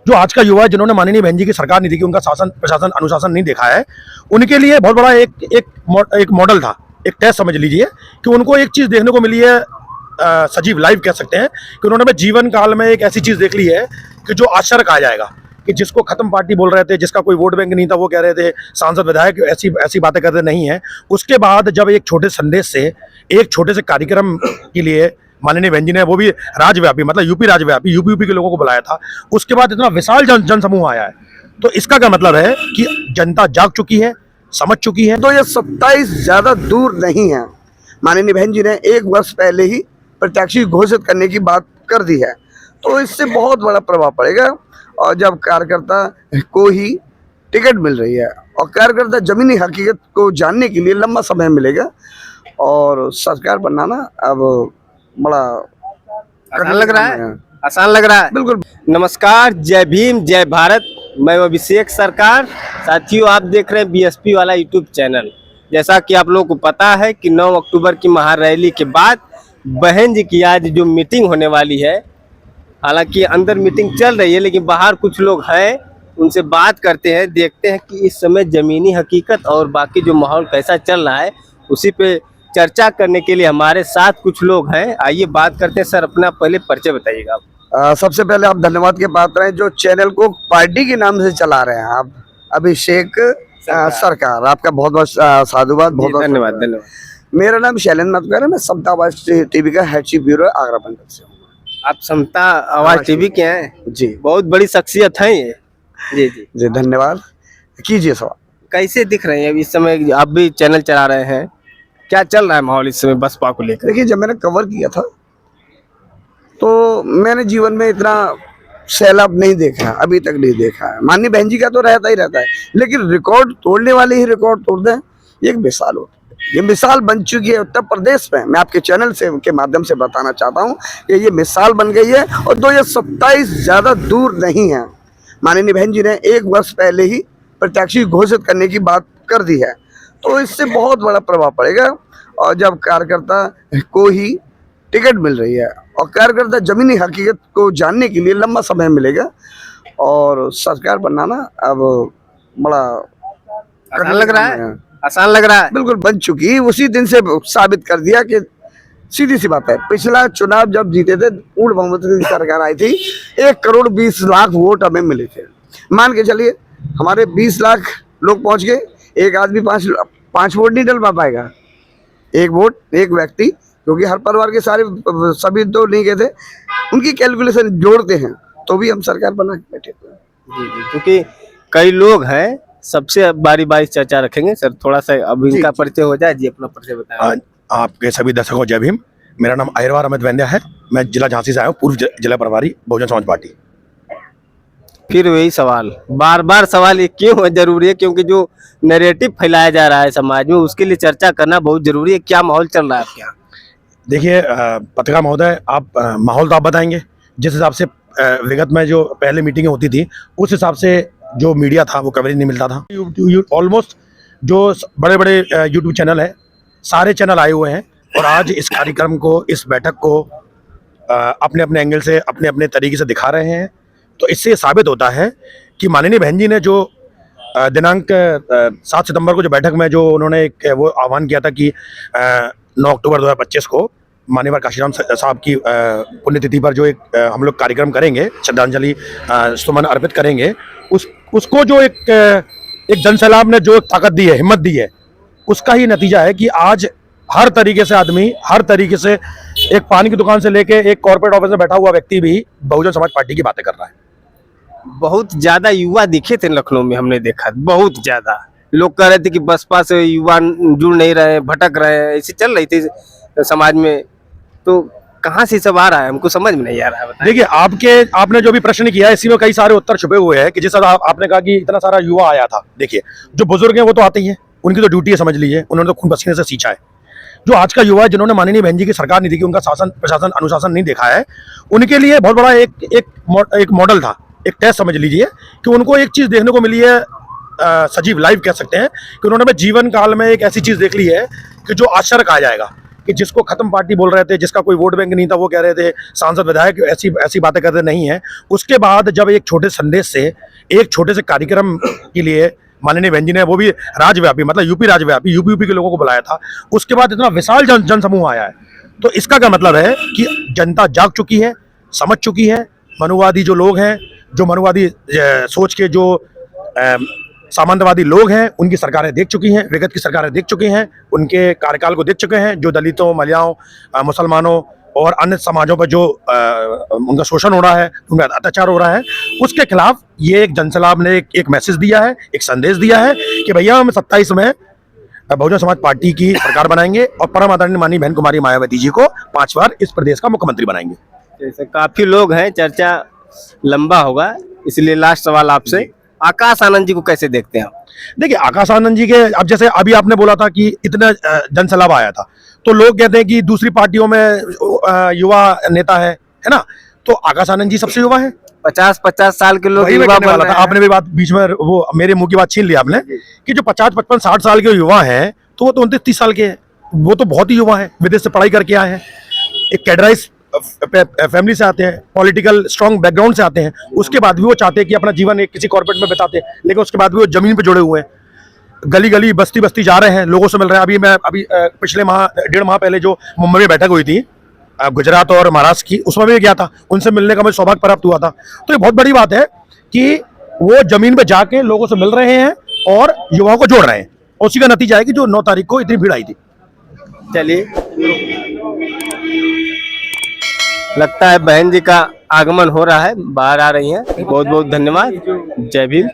जो आज का युवा है, जिन्होंने माननीय बहन जी की सरकार नहीं देखी, उनका शासन प्रशासन अनुशासन नहीं देखा है, उनके लिए बहुत बड़ा एक मॉडल था, एक टेस्ट समझ लीजिए कि उनको एक चीज़ देखने को मिली है, सजीव लाइव कह सकते हैं कि उन्होंने जीवन काल में एक ऐसी चीज़ देख ली है कि जो आश्चर्य कहा जाएगा। कि जिसको खत्म पार्टी बोल रहे थे, जिसका कोई वोट बैंक नहीं था, वो कह रहे थे सांसद विधायक ऐसी बातें करते नहीं है। उसके बाद जब एक छोटे संदेश से, एक छोटे से कार्यक्रम के लिए माननीय बहन जी ने, वो भी राज्यव्यापी, मतलब यूपी राज्यव्यापी, यूपी के लोगों को बुलाया था, उसके बाद इतना विशाल जन समूह आया है। तो इसका क्या मतलब है कि जनता जाग चुकी है, समझ चुकी है। 2027 ज्यादा दूर नहीं है। माननीय बहन जी ने 1 वर्ष पहले ही प्रत्याशी घोषित करने की बात कर दी है, तो इससे बहुत बड़ा प्रभाव पड़ेगा। और जब कार्यकर्ता को ही टिकट मिल रही है और कार्यकर्ता जमीनी हकीकत को जानने के लिए लंबा समय मिलेगा, और सरकार बनाना अब बड़ा आसान लग रहा है, आसान लग रहा है। बिल्कुल। नमस्कार, जय भीम, जय भारत। मैं अभिषेक सरकार। साथियों, आप देख रहे हैं बीएसपी वाला यूट्यूब चैनल। जैसा कि आप लोगों को पता है कि 9 अक्टूबर की महारैली के बाद बहन जी की आज जो मीटिंग होने वाली है, हालांकि अंदर मीटिंग चल रही है लेकिन बाहर कुछ लोग हैं, उनसे बात करते हैं, देखते हैं कि इस समय ज़मीनी हकीकत और बाकी जो माहौल कैसा चल रहा है, उसी पे चर्चा करने के लिए हमारे साथ कुछ लोग हैं। आइए बात करते हैं। सर, अपना पहले परिचय बताइएगा आप। सबसे पहले आप धन्यवाद के पात्र हैं जो चैनल को पार्टी के नाम से चला रहे हैं, आप अभिषेक सरकार। आपका बहुत बहुत साधुवाद, बहुत बहुत धन्यवाद। धन्यवाद। मेरा नाम शैलेंद्र मतकर है, मैं समता आवाज टीवी का हेड चीफ ब्यूरो आगरा मंडल से हूँ। आप समता आवाज टीवी के हैं जी, बहुत बड़ी शख्सियत है ये। जी जी जी, धन्यवाद। कीजिए सवाल। कैसे दिख रहे हैं अभी इस समय? आप भी चैनल चला रहे हैं, क्या चल रहा है माहौल इस समय बसपा को लेकर? देखिए, जब मैंने कवर किया था तो मैंने जीवन में इतना सैलाब नहीं देखा, अभी तक नहीं देखा है। माननीय बहन जी का तो रहता ही रहता है, लेकिन रिकॉर्ड तोड़ने वाले ही रिकॉर्ड तोड़ दें, ये एक मिसाल होती है। ये मिसाल बन चुकी है उत्तर प्रदेश में। मैं आपके चैनल से के माध्यम से बताना चाहता हूँ कि ये मिसाल बन गई है, और 2027 ज्यादा दूर नहीं है। माननीय बहन जी ने 1 वर्ष पहले ही प्रत्याशी घोषित करने की बात कर दी है, तो इससे बहुत बड़ा प्रभाव पड़ेगा। और जब कार्यकर्ता को ही टिकट मिल रही है और कार्यकर्ता जमीनी हकीकत को जानने के लिए लंबा समय मिलेगा, और सरकार बनाना अब बड़ा आसान लग रहा है, आसान लग रहा है। बिल्कुल बन चुकी। उसी दिन से साबित कर दिया कि सीधी सी बात है। पिछला चुनाव जब जीते थे, पूर्ण बहुमत की सरकार आई थी, 1 करोड़ 20 लाख वोट हमें मिले थे। मान के चलिए हमारे 20 लाख लोग पहुंच गए, एक आदमी 5 वोट नहीं डलवा पाएगा। 1 वोट, 1 व्यक्ति, क्योंकि हर परिवार के सारे सभी तो नहीं गए थे, उनकी कैलकुलेशन जोड़ते हैं तो भी हम सरकार बना के बैठे थे। जी जी, क्योंकि कई लोग हैं, सबसे बारी बारी चर्चा रखेंगे। सर, थोड़ा सा अब इनका परिचय हो जाए। जी, अपना परिचय बताएं। आपके सभी दर्शकों को जय भीम। मेरा नाम अहिरवार अमित वैद्य है, मैं जिला झांसी से आया हूँ, पूर्व जिला प्रभारी बहुजन समाज पार्टी। फिर वही सवाल, बार बार सवाल ये क्यों जरूरी है? क्योंकि जो नैरेटिव फैलाया जा रहा है समाज में, उसके लिए चर्चा करना बहुत जरूरी है। क्या माहौल चल रहा है आपके यहाँ? देखिए पत्रकार महोदय, आप माहौल तो आप बताएंगे। जिस हिसाब से विगत में जो पहले मीटिंगें होती थी, उस हिसाब से जो मीडिया था वो कवरेज नहीं मिलता था। ऑलमोस्ट जो बड़े बड़े यूट्यूब चैनल है, सारे चैनल आए हुए हैं, और आज इस कार्यक्रम को, इस बैठक को अपने अपने एंगल से, अपने अपने तरीके से दिखा रहे हैं। तो इससे ये साबित होता है कि माननीय बहन जी ने जो दिनांक 7 सितंबर को जो बैठक में जो उन्होंने एक वो आह्वान किया था कि 9 अक्टूबर 2025 को माननीय काशीराम साहब की पुण्यतिथि पर जो एक हम लोग कार्यक्रम करेंगे, श्रद्धांजलि सुमन अर्पित करेंगे, उसको जो एक जनसैलाब ने जो ताकत दी है, हिम्मत दी है, उसका ही नतीजा है कि आज हर तरीके से आदमी, हर तरीके से, एक पानी की दुकान से लेके एक कॉर्पोरेट ऑफिस में बैठा हुआ व्यक्ति भी बहुजन समाज पार्टी की बातें कर रहा है। बहुत ज्यादा युवा दिखे थे लखनऊ में, हमने देखा बहुत ज्यादा। लोग कह रहे थे कि बसपा से युवा जुड़ नहीं रहे, भटक रहे हैं, ऐसी चल रही थी समाज में। तो कहाँ से सब आ रहा है, हमको समझ में नहीं आ रहा है। देखिए, आपने जो भी प्रश्न किया है, इसी में कई सारे उत्तर छुपे हुए हैं। कि जिस आपने कहा कि इतना सारा युवा आया था, देखिए जो बुजुर्ग हैं वो तो आते ही हैं, उनकी तो ड्यूटी है, समझ लीजिए, उन्होंने तो खून पसीने से सींचा है। जो आज का युवा है, जिन्होंने माननीय बहन जी की सरकार नहीं देखी, उनका शासन प्रशासन अनुशासन नहीं देखा है, उनके लिए बहुत बड़ा एक मॉडल था, एक टेस्ट समझ लीजिए कि उनको एक चीज़ देखने को मिली है, सजीव लाइव कह सकते हैं कि उन्होंने जीवन काल में एक ऐसी चीज़ देख ली है कि जो आश्चर्य कहा जाएगा। कि जिसको खत्म पार्टी बोल रहे थे, जिसका कोई वोट बैंक नहीं था, वो कह रहे थे सांसद विधायक ऐसी ऐसी बातें करते नहीं है। उसके बाद जब एक छोटे संदेश से, एक छोटे से कार्यक्रम के लिए माननीय बहन जी ने, वो भी राज्यव्यापी, मतलब यूपी राज्यव्यापी, यूपी के लोगों को बुलाया था, उसके बाद इतना विशाल जन समूह आया है। तो इसका क्या मतलब है कि जनता जाग चुकी है, समझ चुकी है। मनुवादी जो लोग हैं, जो मनुवादी सोच के जो सामंतवादी लोग हैं, उनकी सरकारें देख चुकी हैं, विगत की सरकारें देख चुकी हैं, उनके कार्यकाल को देख चुके हैं। जो दलितों, महिलाओं, मुसलमानों और अन्य समाजों पर जो उनका शोषण हो रहा है, उनका अत्याचार हो रहा है, उसके खिलाफ ये एक जनसलाब ने एक मैसेज दिया है, एक संदेश दिया है कि भैया हम 27 में बहुजन समाज पार्टी की सरकार बनाएंगे और परम आदरणीय माननीय बहन कुमारी मायावती जी को 5 बार इस प्रदेश का मुख्यमंत्री बनाएंगे। जैसे काफी लोग हैं, चर्चा लंबा होगा, इसलिए लास्ट सवाल आपसे, आकाश आनंद जी को कैसे देखते हैं आप? देखिए, आकाश आनंद जी के, अब जैसे अभी आपने बोला था कि इतना जनसलाब आया था, तो लोग कहते हैं कि दूसरी पार्टियों में युवा नेता है ना, तो आकाश आनंद जी सबसे युवा है। 50 साल के लोग वही मैं युवा कहने बन वाला रहे था, हैं। आपने भी बात बीच में वो मेरे मुंह की बात छीन ली आपने, कि जो 50, 55, 60 साल के युवा हैं, तो वो तो 29, 30 साल के हैं, वो तो बहुत ही युवा है, विदेश से पढ़ाई करके आए हैं, एक कैडराइज फैमिली से आते हैं, पॉलिटिकल स्ट्रॉन्ग बैकग्राउंड से आते हैं। उसके बाद भी वो चाहते हैं कि अपना जीवन एक किसी कॉर्पोरेट में बिताते हैं, लेकिन उसके बाद भी वो जमीन पे जुड़े हुए हैं, गली गली, बस्ती बस्ती जा रहे हैं, लोगों से मिल रहे हैं। अभी पिछले माह, 1.5 माह पहले जो मुंबई में बैठक हुई थी गुजरात और महाराष्ट्र की, उसमें भी गया था, उनसे मिलने का मुझे सौभाग्य प्राप्त हुआ था। तो ये बहुत बड़ी बात है कि वो जमीन पे जाके लोगों से मिल रहे हैं और युवाओं को जोड़ रहे हैं। उसी का नतीजा है कि जो 9 तारीख को इतनी भीड़ आई थी। चलिए, लगता है बहन जी का आगमन हो रहा है, बाहर आ रही हैं। बहुत बहुत धन्यवाद। जय भीम।